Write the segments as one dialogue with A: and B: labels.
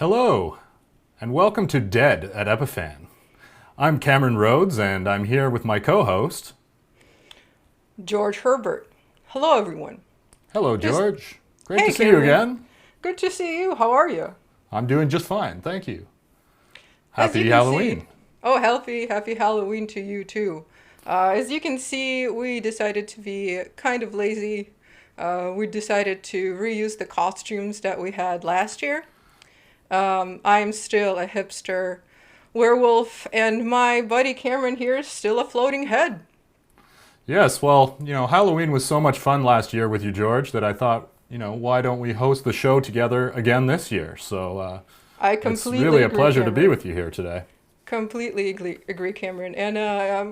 A: Hello, and welcome to Dead at Epiphan. I'm Cameron Rhodes, and I'm here with my co-host,
B: George Herbert. Hello, everyone.
A: Hello, George. Great
B: Hey,
A: to see you
B: Cameron.
A: again.
B: Good to see you. How are you?
A: I'm doing just fine, thank you.
B: As you
A: Happy
B: can
A: Halloween.
B: see, happy Halloween to you too. As you can see, we decided to be kind of lazy. We decided to reuse the costumes that we had last year. I'm still a hipster werewolf, and my buddy Cameron here is still a floating head.
A: Yes, well, Halloween was so much fun last year with you, George, that I thought, why don't we host the show together again this year? So
B: I
A: it's
B: completely
A: really a
B: agree,
A: pleasure to be
B: Cameron.
A: with you here today.
B: Completely agree, Cameron. And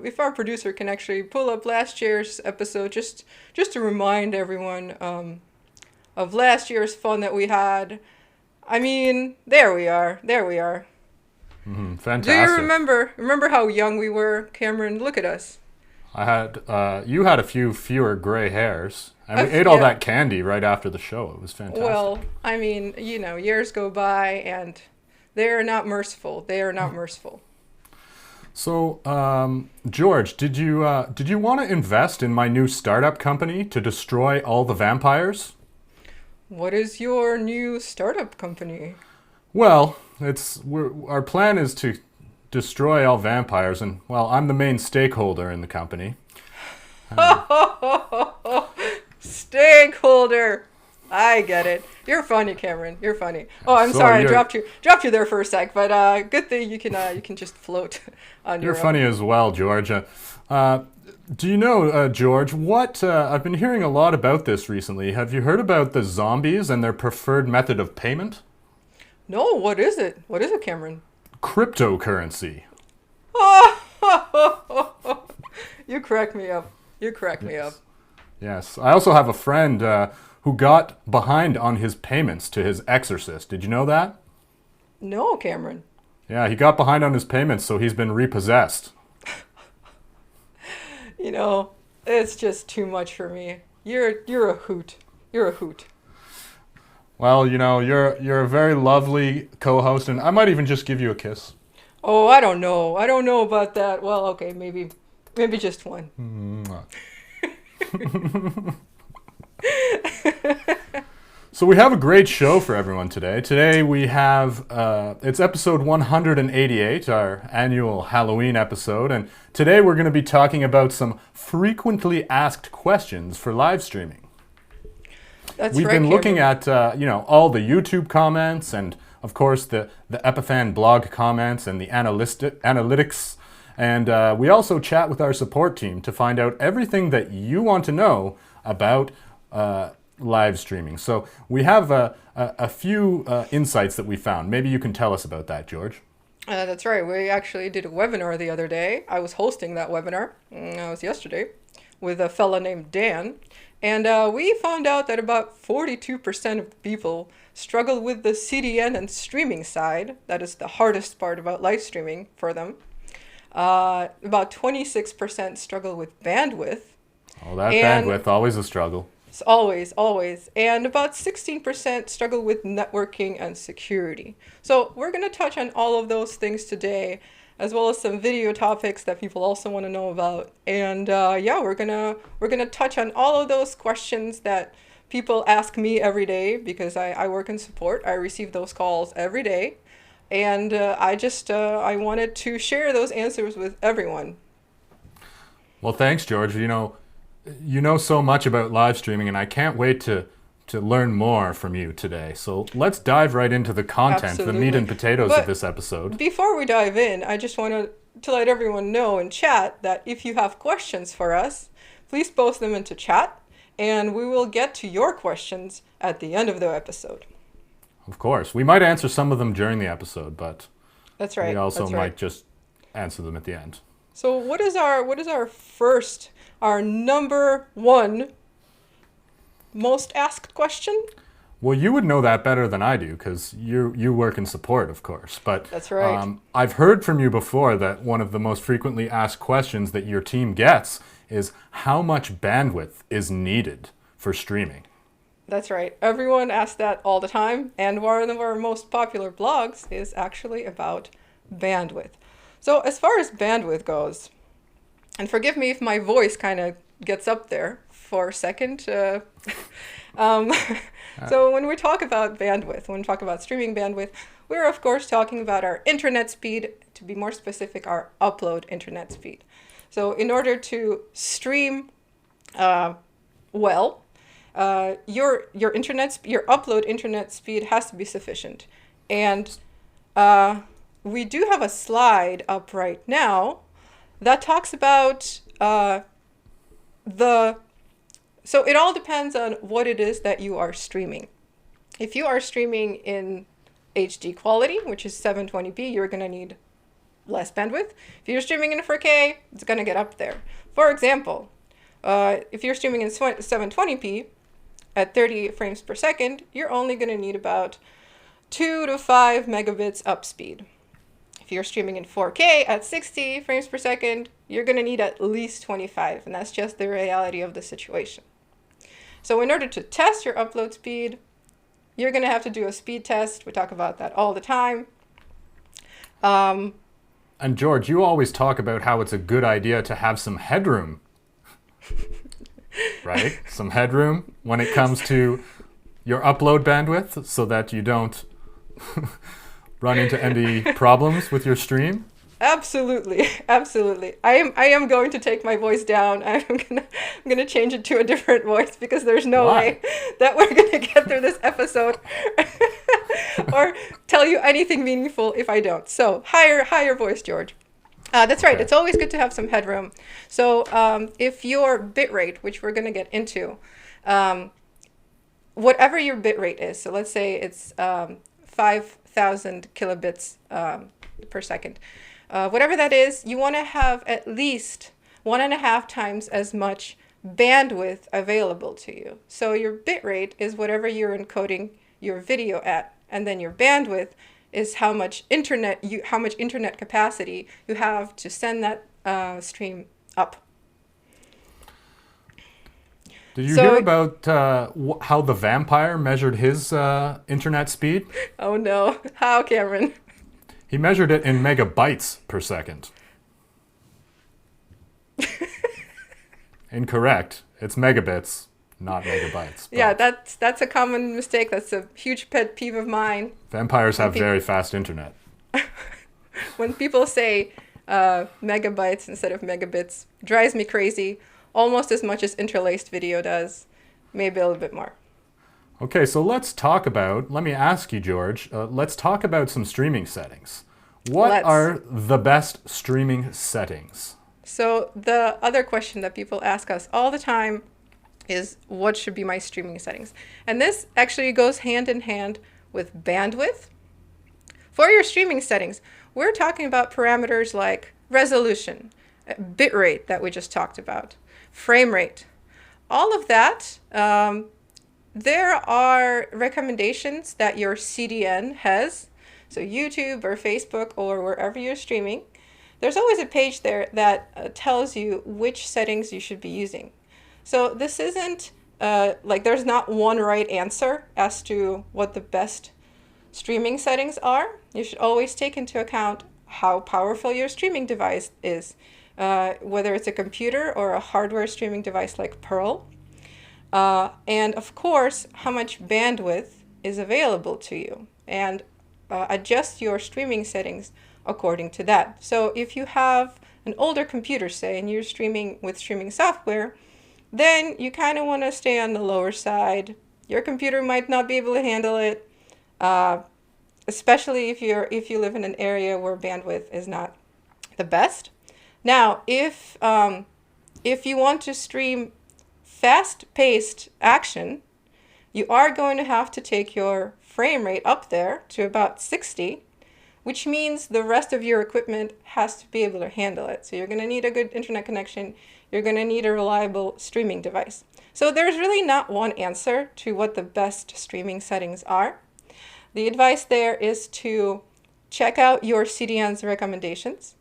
B: if our producer can actually pull up last year's episode, just to remind everyone of last year's fun that we had. I mean, there we are. There we are. Do you
A: Fantastic.
B: remember how young we were, Cameron? Look at us.
A: You had a few fewer gray hairs, and we ate all
B: Yeah.
A: that candy right after the show. It was fantastic.
B: Well, I mean, years go by and they are not merciful. They are not merciful.
A: So, George, did you want to invest in my new startup company to destroy all the vampires?
B: What is your new startup company?
A: Well, our plan is to destroy all vampires, and well, I'm the main stakeholder in the company.
B: Stakeholder. I get it. You're funny, Cameron. You're funny. Oh, I'm
A: So
B: sorry. I
A: you're
B: dropped you there for a sec, but good thing you can just float on
A: you're
B: your
A: funny
B: own.
A: as well, George. Do you know, George? What I've been hearing a lot about this recently. Have you heard about the zombies and their preferred method of payment?
B: No, what is it? What is it, Cameron?
A: Cryptocurrency.
B: You crack me up. You crack me up.
A: Yes. I also have a friend who got behind on his payments to his exorcist. Did you know that?
B: No, Cameron.
A: Yeah, he got behind on his payments, so he's been repossessed.
B: You know, it's just too much for me. You're a hoot. You're a hoot.
A: Well, you're a very lovely co-host, and I might even just give you a kiss.
B: Oh, I don't know. I don't know about that. Well, okay, maybe just one.
A: Mwah. So we have a great show for everyone today. Today we have, it's episode 188, our annual Halloween episode, and today we're going to be talking about some frequently asked questions for live streaming.
B: That's
A: We've
B: right,
A: been looking
B: Cameron.
A: at, all the YouTube comments and, of course, the Epiphan blog comments and the analytics. And we also chat with our support team to find out everything that you want to know about live streaming. So we have a few insights that we found. Maybe you can tell us about that, George.
B: That's right. We actually did a webinar the other day. I was hosting that webinar. That was yesterday with a fella named Dan. And we found out that about 42% of the people struggle with the CDN and streaming side. That is the hardest part about live streaming for them. About 26% struggle with bandwidth.
A: Oh, that
B: And
A: bandwidth, always a struggle.
B: it's always, always. And about 16% struggle with networking and security. So we're going to touch on all of those things today, as well as some video topics that people also want to know about. And yeah, we're gonna touch on all of those questions that people ask me every day because I work in support. I receive those calls every day. And I wanted to share those answers with everyone.
A: Well, thanks, George. You know so much about live streaming, and I can't wait to learn more from you today. So let's dive right into the content, the meat
B: Absolutely.
A: and potatoes of
B: But
A: this episode.
B: before we dive in, I just wanted to let everyone know in chat that if you have questions for us, please post them into chat, and we will get to your questions at the end of the episode.
A: Of course, we might answer some of them during the episode, but
B: That's right.
A: we also
B: That's
A: might
B: right.
A: just answer them at the end.
B: So our number one most asked question?
A: Well, you would know that better than I do because you work in support, of course. But
B: That's right.
A: I've heard from you before that one of the most frequently asked questions that your team gets is how much bandwidth is needed for streaming.
B: That's right. Everyone asks that all the time, and one of our most popular blogs is actually about bandwidth. So as far as bandwidth goes, and forgive me if my voice kind of gets up there for a second. Um, so when we talk about bandwidth, when we talk about streaming bandwidth, we're of course talking about our internet speed, to be more specific, our upload internet speed. So in order to stream well, your your upload internet speed has to be sufficient. And we do have a slide up right now that talks about so it all depends on what it is that you are streaming. If you are streaming in HD quality, which is 720p, you're going to need less bandwidth. If you're streaming in 4K, it's going to get up there. For example, if you're streaming in 720p at 30 frames per second, you're only going to need about 2 to 5 megabits up speed. If you're streaming in 4K at 60 frames per second, you're going to need at least 25, and that's just the reality of the situation. So in order to test your upload speed, you're going to have to do a speed test. We talk about that all the time.
A: And George, you always talk about how it's a good idea to have some headroom, right? Some headroom when it comes to your upload bandwidth so that you don't run into any problems with your stream.
B: Absolutely, absolutely. I am going to take my voice down. I'm gonna change it to a different voice because there's no way that we're gonna get through this episode or tell you anything meaningful if I don't. So higher voice, George. That's right.
A: Okay.
B: It's always good to have some headroom. So if your bit rate, which we're gonna get into, whatever your bit rate is, so let's say it's 5,000 kilobits per second. Whatever that is, you want to have at least 1.5 times as much bandwidth available to you. So your bit rate is whatever you're encoding your video at, and then your bandwidth is how much internet capacity you have to send that stream up.
A: Did you hear about how the vampire measured his internet speed?
B: Oh no, how, Cameron?
A: He measured it in megabytes per second. Incorrect. It's megabits, not megabytes.
B: Yeah, that's a common mistake. That's a huge pet peeve of mine.
A: Vampires have very fast internet.
B: When people say megabytes instead of megabits, drives me crazy. Almost as much as interlaced video does, maybe a little bit more.
A: Okay, so let me ask you, George, let's talk about some streaming settings. What are the best streaming settings?
B: So the other question that people ask us all the time is, what should be my streaming settings? And this actually goes hand in hand with bandwidth. For your streaming settings, we're talking about parameters like resolution, bit rate that we just talked about, frame rate. All of that, there are recommendations that your CDN has, so YouTube or Facebook or wherever you're streaming. There's always a page there that tells you which settings you should be using. So this isn't like there's not one right answer as to what the best streaming settings are. You should always take into account how powerful your streaming device is, whether it's a computer or a hardware streaming device like Pearl. And of course, how much bandwidth is available to you, and adjust your streaming settings according to that. So if you have an older computer, say, and you're streaming with streaming software, then you kind of want to stay on the lower side. Your computer might not be able to handle it, especially if you live in an area where bandwidth is not the best. Now, if you want to stream fast-paced action, you are going to have to take your frame rate up there to about 60, which means the rest of your equipment has to be able to handle it. So you're going to need a good internet connection. You're going to need a reliable streaming device. So there's really not one answer to what the best streaming settings are. The advice there is to check out your CDN's recommendations,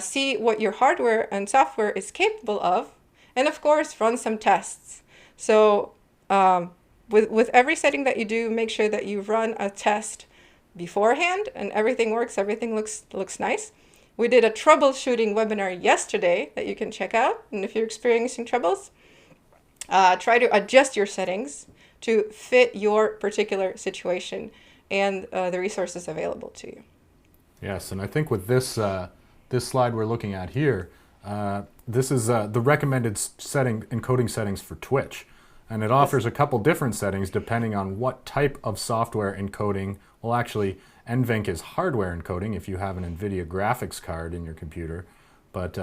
B: see what your hardware and software is capable of, and of course, run some tests. So with every setting that you do, make sure that you run a test beforehand and everything works, everything looks nice. We did a troubleshooting webinar yesterday that you can check out, and if you're experiencing troubles, try to adjust your settings to fit your particular situation and the resources available to you.
A: Yes, and I think with this this slide we're looking at here, this is the recommended encoding settings for Twitch. And it offers a couple different settings depending on what type of software encoding. Well, actually, NVENC is hardware encoding if you have an NVIDIA graphics card in your computer. But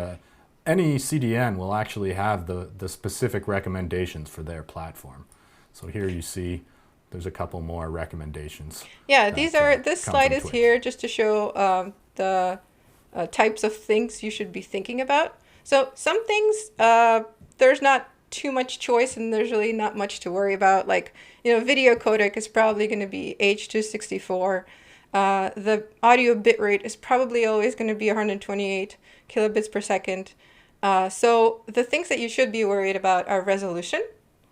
A: any CDN will actually have the specific recommendations for their platform. So here you see there's a couple more recommendations.
B: Yeah, this slide is here just to show the types of things you should be thinking about. So some things, there's not too much choice and there's really not much to worry about. Like, video codec is probably going to be H.264. The audio bitrate is probably always going to be 128 kilobits per second. So the things that you should be worried about are resolution.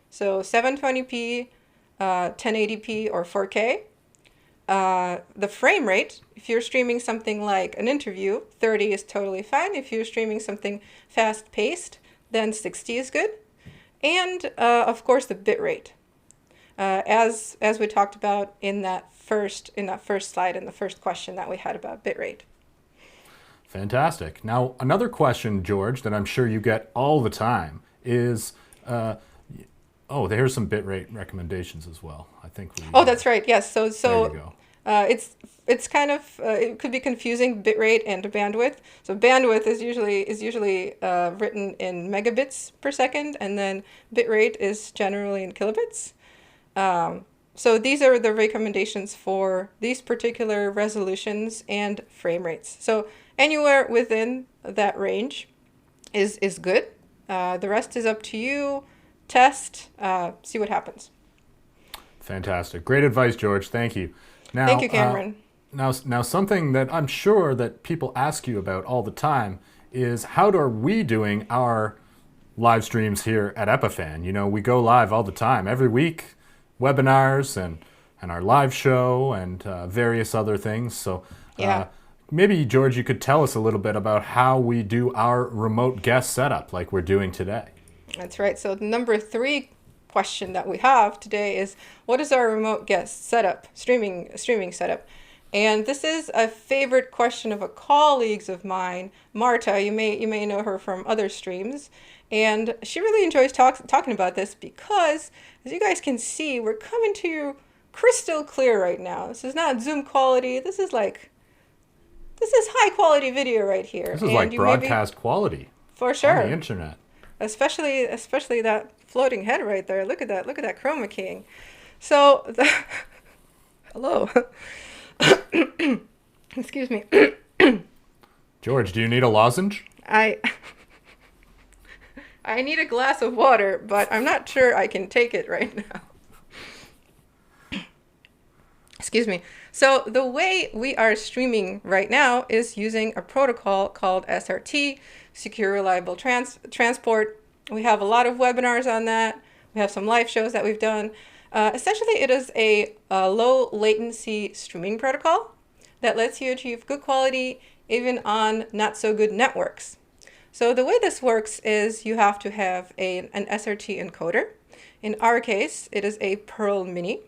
B: So 720p, 1080p, or 4K. The frame rate, if you're streaming something like an interview, 30 is totally fine. If you're streaming something fast-paced, then 60 is good. And of course the bit rate, as we talked about in that first slide, in the first question that we had about bit rate.
A: Fantastic. Now another question, George, that I'm sure you get all the time is, there's some bitrate recommendations as well. I think.
B: That's right. Yes. So
A: there you go.
B: It's kind of it could be confusing, bitrate and bandwidth. So bandwidth is usually written in megabits per second, and then bitrate is generally in kilobits. So these are the recommendations for these particular resolutions and frame rates. So anywhere within that range is good. The rest is up to you. Test, see what happens.
A: Fantastic. Great advice, George. Thank you. Now,
B: thank you, Cameron.
A: Now something that I'm sure that people ask you about all the time is how are we doing our live streams here at Epiphan? We go live all the time, every week, webinars and our live show and various other things. So maybe, George, you could tell us a little bit about how we do our remote guest setup like we're doing today.
B: That's right. So the number 3 question that we have today is, what is our remote guest setup, streaming setup? And this is a favorite question of a colleague of mine, Marta. You may know her from other streams, and she really enjoys talking about this because, as you guys can see, we're coming to you crystal clear right now. This is not Zoom quality. This is high quality video right here.
A: This is like broadcast quality.
B: For sure.
A: On the internet.
B: Especially that floating head right there. Look at that chroma keying. So hello. Excuse me.
A: George, do you need a lozenge?
B: I need a glass of water, but I'm not sure I can take it right now. Excuse me. So the way we are streaming right now is using a protocol called SRT, Secure Reliable Transport. We have a lot of webinars on that. We have some live shows that we've done. Essentially, it is a low latency streaming protocol that lets you achieve good quality even on not so good networks. So the way this works is you have to have an SRT encoder. In our case, it is a Pearl Mini.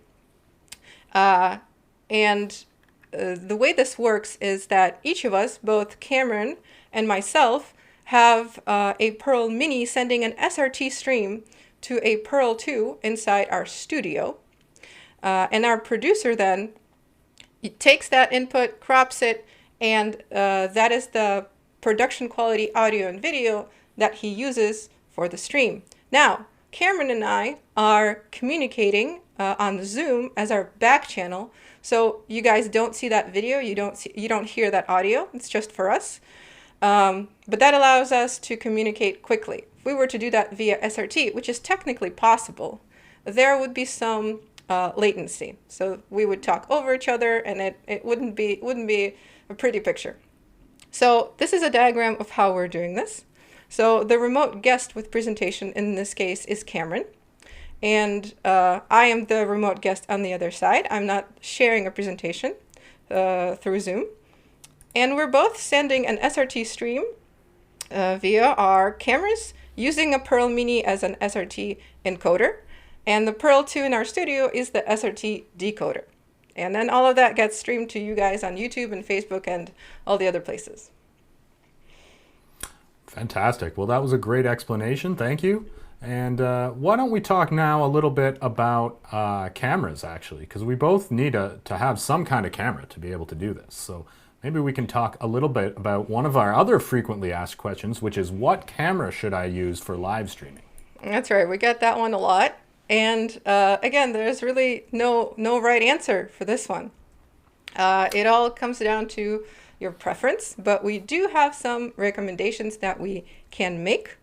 B: And the way this works is that each of us, both Cameron and myself, have a Pearl Mini sending an SRT stream to a Pearl 2 inside our studio. And our producer then takes that input, crops it, and that is the production quality audio and video that he uses for the stream. Now, Cameron and I are communicating on Zoom as our back channel. So you guys don't see that video, you don't hear that audio, it's just for us. But that allows us to communicate quickly. If we were to do that via SRT, which is technically possible, there would be some latency. So we would talk over each other and it wouldn't be a pretty picture. So this is a diagram of how we're doing this. So the remote guest with presentation in this case is Cameron. and I am the remote guest on the other side. I'm not sharing a presentation through Zoom. And we're both sending an SRT stream via our cameras using a Pearl Mini as an SRT encoder. And the Pearl 2 in our studio is the SRT decoder. And then all of that gets streamed to you guys on YouTube and Facebook and all the other places.
A: Fantastic. Well, that was a great explanation. Thank you. And why don't we talk now a little bit about cameras, actually, because we both need to have some kind of camera to be able to do this. So maybe we can talk a little bit about one of our other frequently asked questions, which is what camera should I use for live streaming?
B: That's right. We get that one a lot. And again, there's really no right answer for this one. It all comes down to your preference, but we do have some recommendations that we can make.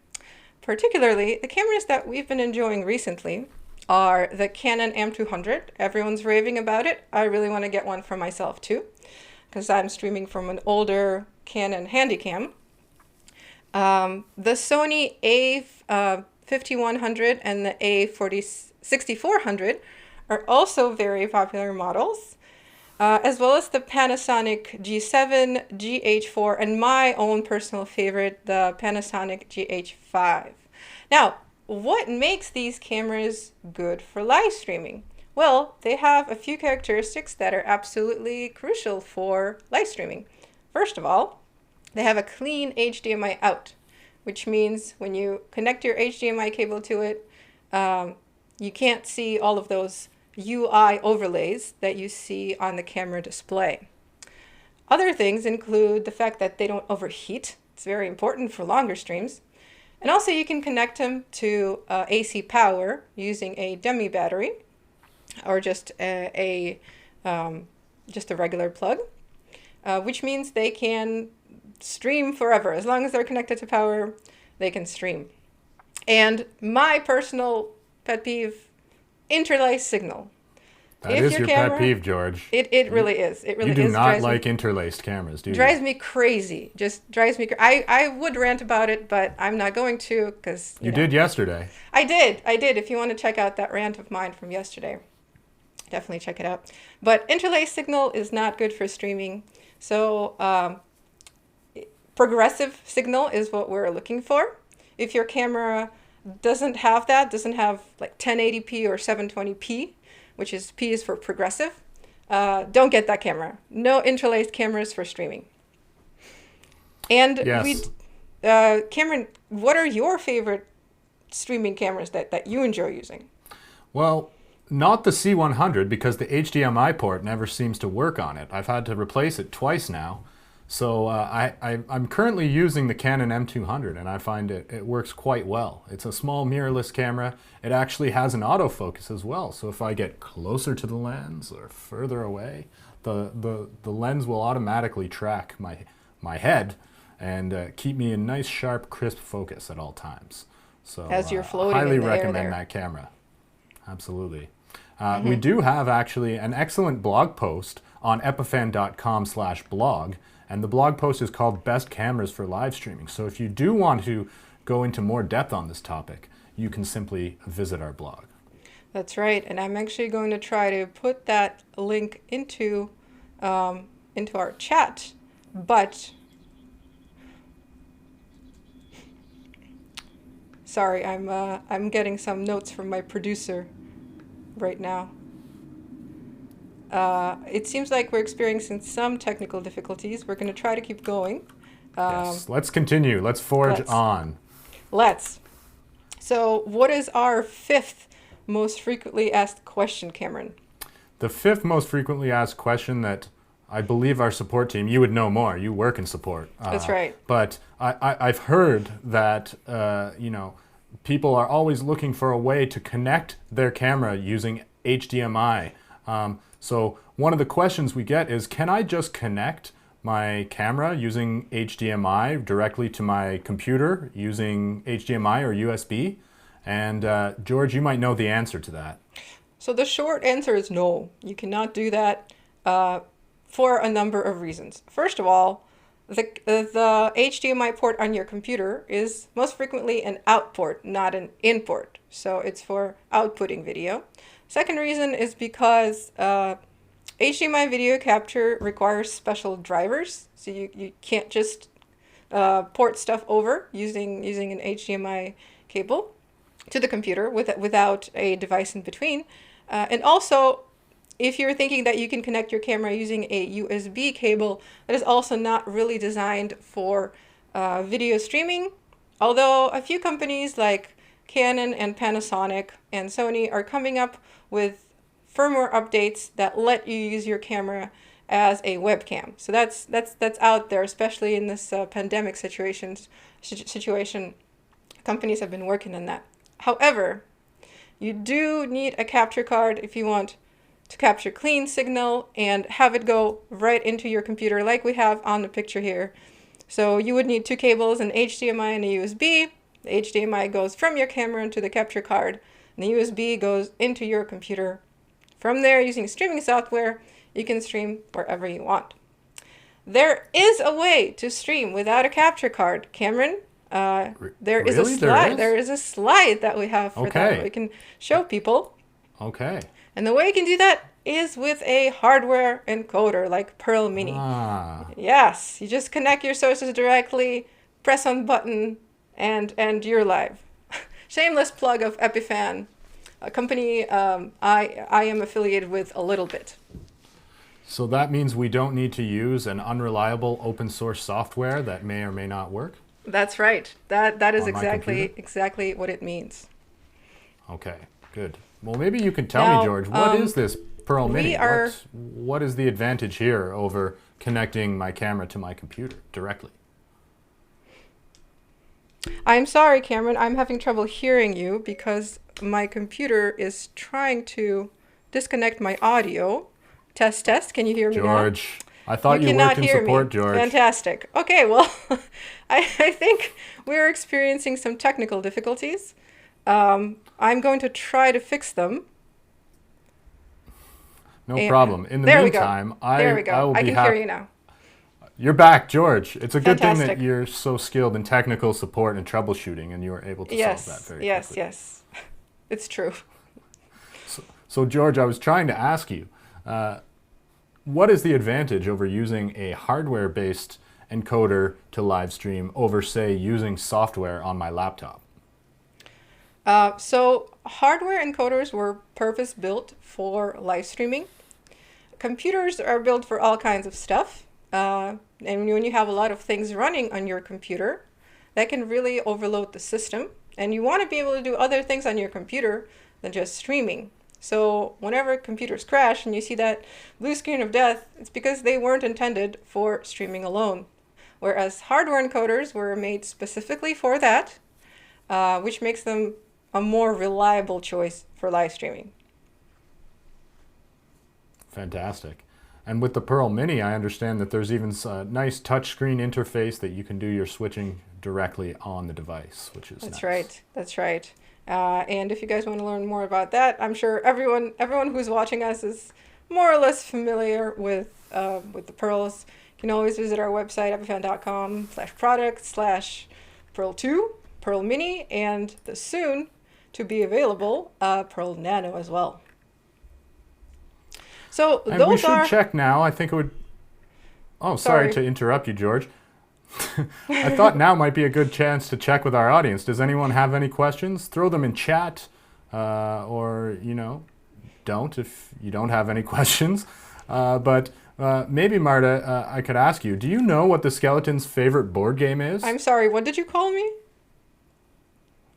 B: Particularly, the cameras that we've been enjoying recently are the Canon M200. Everyone's raving about it. I really want to get one for myself too, because I'm streaming from an older Canon Handycam. The Sony A5100 and the A6400 are also very popular models, as well as the Panasonic G7, GH4, and my own personal favorite, the Panasonic GH5. Now, what makes these cameras good for live streaming? Well, they have a few characteristics that are absolutely crucial for live streaming. First of all, they have a clean HDMI out, which means when you connect your HDMI cable to it, you can't see all of those UI overlays that you see on the camera display. Other things include the fact that they don't overheat. It's very important for longer streams. And also you can connect them to AC power using a dummy battery or just a regular plug, which means they can stream forever. As long as they're connected to power, they can stream. And my personal pet peeve, interlaced signal.
A: That is your pet peeve, George.
B: It really is. It really is.
A: You do not like interlaced cameras, do you?
B: Drives me crazy. Just drives me. I would rant about it, but I'm not going to because
A: you did yesterday.
B: I did. If you want to check out that rant of mine from yesterday, definitely check it out. But interlaced signal is not good for streaming. So progressive signal is what we're looking for. If your camera doesn't have that, doesn't have like 1080p or 720p, which is P is for progressive, don't get that camera. No interlaced cameras for streaming. And
A: yes.
B: Cameron, what are your favorite streaming cameras that you enjoy using?
A: Well, not the C100 because the HDMI port never seems to work on it. I've had to replace it twice now. So I'm currently using the Canon M200 and I find it works quite well. It's a small mirrorless camera. It actually has an autofocus as well. So if I get closer to the lens or further away, the lens will automatically track my head and keep me in nice, sharp, crisp focus at all times. So
B: as you're floating
A: highly
B: in the air
A: recommend
B: there.
A: that camera. Absolutely. We do have actually an excellent blog post on epiphan.com/blog. And the blog post is called Best Cameras for Live Streaming. So if you do want to go into more depth on this topic, you can simply visit our blog.
B: That's right. And I'm actually going to try to put that link into our chat. But sorry, I'm getting some notes from my producer right now. It seems like we're experiencing some technical difficulties. We're going to try to keep going.
A: Yes, let's continue. Let's forge on.
B: Let's. So what is our fifth most frequently asked question, Cameron?
A: The fifth most frequently asked question that I believe our support team, you would know more. You work in support.
B: That's right.
A: But I've heard that, people are always looking for a way to connect their camera using HDMI. So one of the questions we get is, can I just connect my camera using HDMI directly to my computer using HDMI or USB? And George, you might know the answer to that.
B: So the short answer is no. You cannot do that for a number of reasons. First of all, the HDMI port on your computer is most frequently an out port, not an in port. So it's for outputting video. Second reason is because HDMI video capture requires special drivers. So you can't just port stuff over using an HDMI cable to the computer without a device in between. And also, if you're thinking that you can connect your camera using a USB cable, that is also not really designed for video streaming. Although a few companies like Canon and Panasonic and Sony are coming up with firmware updates that let you use your camera as a webcam. So that's out there, especially in this pandemic situation. Companies have been working on that. However, you do need a capture card if you want to capture clean signal and have it go right into your computer like we have on the picture here. So you would need two cables, an HDMI and a USB. The HDMI goes from your camera into the capture card, and the USB goes into your computer. From there, using streaming software, you can stream wherever you want. There is a way to stream without a capture card, Cameron. There is a slide. There is a slide that we have for that we can show people.
A: Okay.
B: And the way you can do that is with a hardware encoder like Pearl Mini. Yes, you just connect your sources directly, press on button, and you're live. Shameless plug of Epiphan, a company I am affiliated with a little bit.
A: So that means we don't need to use an unreliable open source software that may or may not work?
B: That's right. That is exactly what it means.
A: Okay, good. Well, maybe you can tell me, George, what is this Pearl Mini? What is the advantage here over connecting my camera to my computer directly?
B: I'm sorry, Cameron. I'm having trouble hearing you because my computer is trying to disconnect my audio. Test, test. Can you hear me now?
A: George, I thought you worked in support, George.
B: Fantastic. Okay, well, I think we're experiencing some technical difficulties. I'm going to try to fix them.
A: No problem. In the meantime, I will be happy.
B: I can hear you now.
A: You're back, George. It's a good thing that you're so skilled in technical support and troubleshooting, and you were able to solve that very quickly.
B: Yes. It's true.
A: So, George, I was trying to ask you, what is the advantage over using a hardware-based encoder to live stream over, say, using software on my laptop?
B: So hardware encoders were purpose-built for live streaming. Computers are built for all kinds of stuff. And when you have a lot of things running on your computer, that can really overload the system. And you want to be able to do other things on your computer than just streaming. So whenever computers crash and you see that blue screen of death, it's because they weren't intended for streaming alone. Whereas hardware encoders were made specifically for that, which makes them a more reliable choice for live streaming.
A: Fantastic. And with the Pearl Mini, I understand that there's even a nice touchscreen interface that you can do your switching directly on the device, which is nice.
B: That's right. And if you guys want to learn more about that, I'm sure everyone who's watching us is more or less familiar with the Pearls. You can always visit our website, epiphan.com/product/Pearl2, Pearl Mini, and the soon to be available Pearl Nano as well. So
A: and we should check now. I think it would. Oh, sorry to interrupt you, George. I thought now might be a good chance to check with our audience. Does anyone have any questions? Throw them in chat, or don't if you don't have any questions. But maybe Marta, I could ask you. Do you know what the Skeleton's favorite board game is?
B: I'm sorry. What did you call me?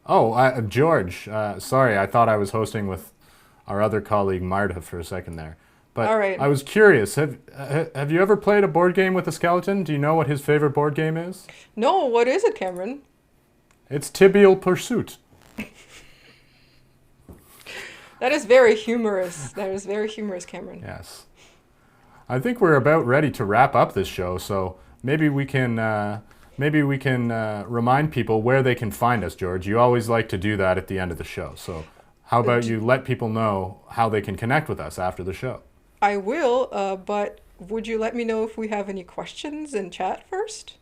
A: Oh, George. Sorry, I thought I was hosting with our other colleague Marta for a second there. But
B: all right.
A: I was curious. Have you ever played a board game with a skeleton? Do you know what his favorite board game is?
B: No. What is it, Cameron?
A: It's Trivial Pursuit.
B: That is very humorous. That is very humorous, Cameron.
A: Yes. I think we're about ready to wrap up this show, so maybe we can remind people where they can find us, George. You always like to do that at the end of the show. So how about you let people know how they can connect with us after the show?
B: I will, but would you let me know if we have any questions in chat first?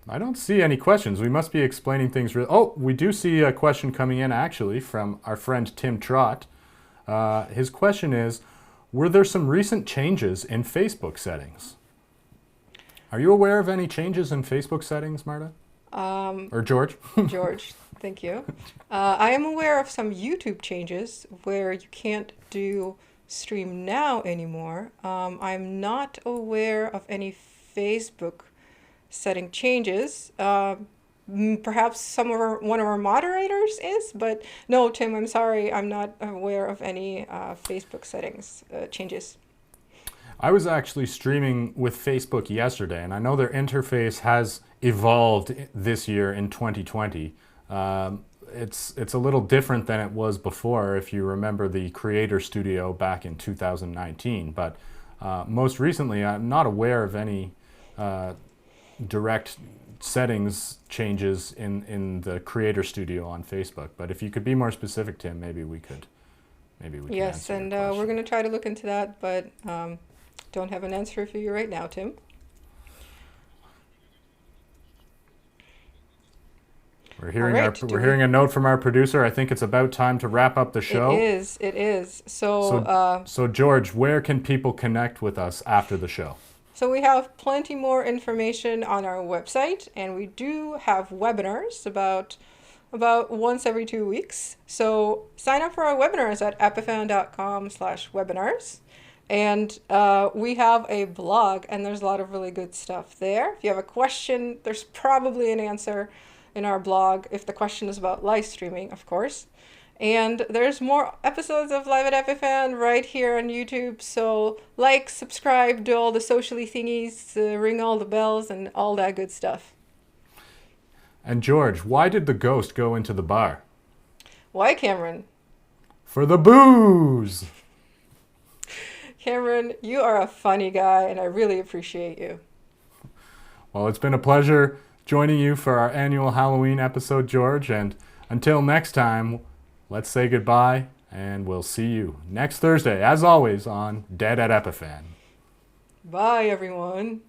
A: I don't see any questions. We must be explaining things. Oh, we do see a question coming in actually from our friend Tim Trott. His question is, were there some recent changes in Facebook settings? Are you aware of any changes in Facebook settings, Marta? Or George?
B: George, thank you. I am aware of some YouTube changes where you can't do stream now anymore. I'm not aware of any Facebook setting changes. Perhaps one of our moderators is, but no, Tim, I'm sorry, I'm not aware of any Facebook settings changes.
A: I was actually streaming with Facebook yesterday, and I know their interface has evolved this year in 2020. It's a little different than it was before, if you remember the Creator Studio back in 2019. But most recently, I'm not aware of any direct settings changes in the Creator Studio on Facebook. But if you could be more specific, Tim, maybe we could
B: Yes,
A: answer
B: and
A: your question.
B: we're going to try to look into that, but don't have an answer for you right now, Tim.
A: We're hearing
B: All right,
A: we're hearing a note from our producer. I think it's about time to wrap up the show.
B: It is. So
A: George, where can people connect with us after the show?
B: So we have plenty more information on our website, and we do have webinars about once every 2 weeks. So sign up for our webinars at epiphan.com/webinars. And we have a blog, and there's a lot of really good stuff there. If you have a question, there's probably an answer in our blog, if the question is about live streaming, of course. And there's more episodes of Live at Epiphan right here on YouTube. So like, subscribe, do all the socially thingies, ring all the bells, and all that good stuff.
A: And George, why did the ghost go into the bar?
B: Why, Cameron?
A: For the booze!
B: Cameron, you are a funny guy, and I really appreciate you.
A: Well, it's been a pleasure joining you for our annual Halloween episode, George. And until next time, let's say goodbye, and we'll see you next Thursday, as always, on Dead at Epiphan.
B: Bye, everyone.